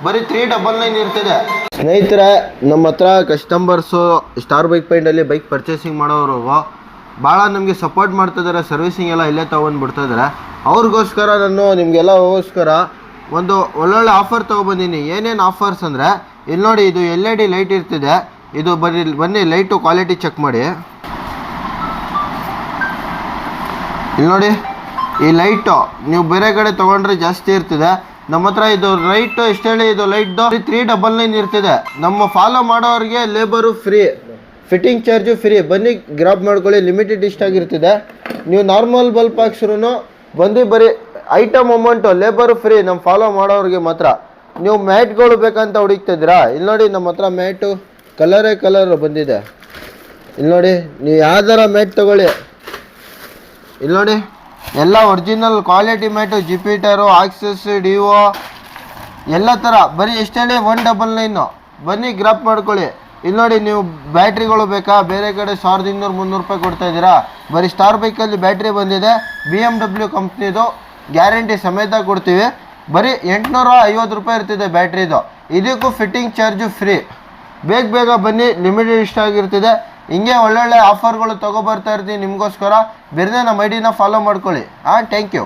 ಬರೀ 399 ಇರ್ತದೆ ಸ್ನೇಹಿತರೆ. ನಮ್ಮ ಹತ್ರ ಕಸ್ಟಮರ್ಸು ಸ್ಟಾರ್ ಬೈಕ್ ಪಾಯಿಂಟಲ್ಲಿ ಬೈಕ್ ಪರ್ಚೇಸಿಂಗ್ ಮಾಡೋರು ಭಾಳ ನಮಗೆ ಸಪೋರ್ಟ್ ಮಾಡ್ತಿದ್ದಾರೆ. ಸರ್ವಿಸಿಂಗ್ ಎಲ್ಲ ಇಲ್ಲೇ ತೊಗೊಂಡ್ಬಿಡ್ತಾಯಿದ್ದಾರೆ. ಅವ್ರಿಗೋಸ್ಕರ ನಾನು ನಿಮಗೆಲ್ಲಗೋಸ್ಕರ ಒಂದು ಒಳ್ಳೊಳ್ಳೆ ಆಫರ್ ತೊಗೊಬಂದೀನಿ. ಏನೇನು ಆಫರ್ಸ್ ಅಂದರೆ ಇಲ್ಲಿ ನೋಡಿ, ಇದು LED ಲೈಟ್ ಇರ್ತಿದೆ. ಇದು ಬನ್ನಿ ಲೈಟು ಕ್ವಾಲಿಟಿ ಚೆಕ್ ಮಾಡಿ. ಇಲ್ಲಿ ನೋಡಿ, ಈ ಲೈಟು ನೀವು ಬೇರೆ ಕಡೆ ತೊಗೊಂಡ್ರೆ ಜಾಸ್ತಿ ಇರ್ತಿದೆ. ನಮ್ಮ ಹತ್ರ ಇದು ಲೈಟು ಎಷ್ಟು ಹೇಳಿ, ಇದು ಲೈಟ್ದು 399 ಇರ್ತಿದೆ. ನಮ್ಮ ಫಾಲೋ ಮಾಡೋರಿಗೆ labour free, fitting charge free. ಬನ್ನಿ ಗ್ರಾಪ್ ಮಾಡ್ಕೊಳ್ಳಿ. ಲಿಮಿಟೆಡ್ ಇಷ್ಟಾಗಿರ್ತಿದೆ. ನೀವು ನಾರ್ಮಲ್ ಬಲ್ಪ್ ಹಾಕ್ಸ್ರು ಬಂದು ಬರೀ ಐಟಮ್ ಅಮೌಂಟು ಲೇಬರು ಫ್ರೀ. ನಮ್ಮ ಫಾಲೋ ಮಾಡೋರಿಗೆ ಮಾತ್ರ. ನೀವು ಮ್ಯಾಟ್ಗಳು ಬೇಕಂತ ಹುಡುಕ್ತಿದ್ದೀರಾ? ಇಲ್ಲಿ ನೋಡಿ, ನಮ್ಮ ಹತ್ರ ಮ್ಯಾಟು ಕಲರೇ ಕಲರ್ ಬಂದಿದೆ. ಇಲ್ಲಿ ನೋಡಿ, ನೀವು ಯಾವ್ದಾರ ಮ್ಯಾಟ್ ತೊಗೊಳ್ಳಿ. ಇಲ್ಲಿ ನೋಡಿ, ಎಲ್ಲ ಒರಿಜಿನಲ್ ಕ್ವಾಲಿಟಿ ಮ್ಯಾಟು, ಜಿಪಿಟರು, ಆಕ್ಸಸ್, ಡಿವೋ ಎಲ್ಲ ಥರ. ಬರೀ ಎಷ್ಟು ಹೇಳಿ 199. ಬನ್ನಿ ಗ್ರಾಪ್ ಮಾಡ್ಕೊಳ್ಳಿ. ಇಲ್ಲಿ ನೋಡಿ, ನೀವು ಬ್ಯಾಟ್ರಿಗಳು ಬೇಕಾ? ಬೇರೆ ಕಡೆ 1200-300 ರೂಪಾಯಿ ಕೊಡ್ತಾಯಿದ್ದೀರಾ? ಬರೀ ಸ್ಟಾರ್ ಬೈಕಲ್ಲಿ ಬ್ಯಾಟ್ರಿ ಬಂದಿದೆ. BMW ಕಂಪ್ನಿದು, ಗ್ಯಾರಂಟಿ ಸಮೇತ ಕೊಡ್ತೀವಿ. ಬರೀ 850 ರೂಪಾಯಿ ಇರ್ತಿದೆ ಬ್ಯಾಟ್ರಿದು. ಇದಕ್ಕೂ ಫಿಟ್ಟಿಂಗ್ ಚಾರ್ಜು ಫ್ರೀ. ಬೇಗ ಬನ್ನಿ, ಲಿಮಿಟೆಡ್ ಇಷ್ಟ ಆಗಿರ್ತಿದೆ. ಹಿಂಗೆ ಒಳ್ಳೊಳ್ಳೆ ಆಫರ್ಗಳು ತೊಗೊಬರ್ತಾ ಇರ್ತೀನಿ ನಿಮಗೋಸ್ಕರ. ಬೇರೆ ನಮ್ಮ ID ನ ಫಾಲೋ ಮಾಡ್ಕೊಳ್ಳಿ. Thank you.